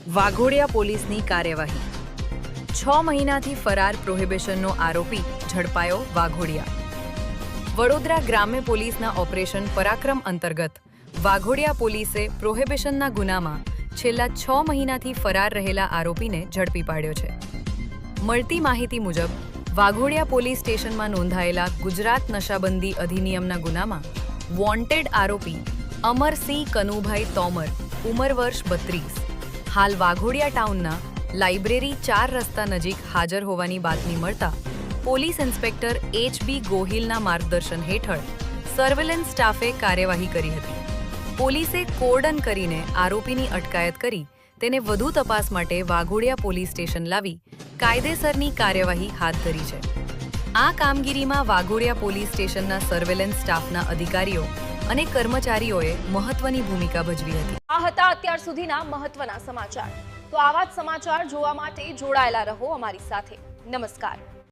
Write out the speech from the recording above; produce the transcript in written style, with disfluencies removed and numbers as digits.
વાઘોડિયા પોલીસની કાર્યવાહી 6 મહિનાથી ફરાર પ્રોહિબિશનનો આરોપી ઝડપાયો વાઘોડિયા વડોદરા ગ્રામ્ય પોલીસના ઓપરેશન પરાક્રમ અંતર્ગત વાઘોડિયા પોલીસે પ્રોહિબિશનના ગુનામાં છેલ્લા 6 મહિનાથી ફરાર રહેલા આરોપીને ઝડપી પાડ્યો છે। મળતી માહિતી મુજબ વાઘોડિયા પોલીસ સ્ટેશનમાં નોંધાયેલા ગુજરાત નશાબંધી અધિનિયમના ગુનામાં વોન્ટેડ આરોપી અમરસિંહ કનુભાઈ તોમર ઉંમર વર્ષ 32 હાલ વાઘોડિયા ટાઉનના લાઇબ્રેરી 4 રસ્તા નજીક હાજર હોવાની બાતમી મળતા પોલીસ ઇન્સ્પેક્ટર એચ.બી. ગોહિલના માર્ગદર્શન હેઠળ સર્વેલન્સ સ્ટાફે કાર્યવાહી કરી હતી। પોલીસે કોર્ડન કરીને આરોપીની અટકાયત કરી તેને વધુ તપાસ માટે વાઘોડિયા પોલીસ સ્ટેશન લાવી કાયદેસરની કાર્યવાહી હાથ ધરી છે। આ કામગીરીમાં વાઘોડિયા પોલીસ સ્ટેશનના સર્વેલન્સ સ્ટાફના અધિકારીઓ અને કર્મચારીઓએ મહત્વની ભૂમિકા ભજવી હતી। આ હતા અત્યાર સુધીના મહત્વના સમાચાર। તો આવા જ સમાચાર જોવા માટે જોડાયેલા રહો અમારી સાથે। નમસ્કાર।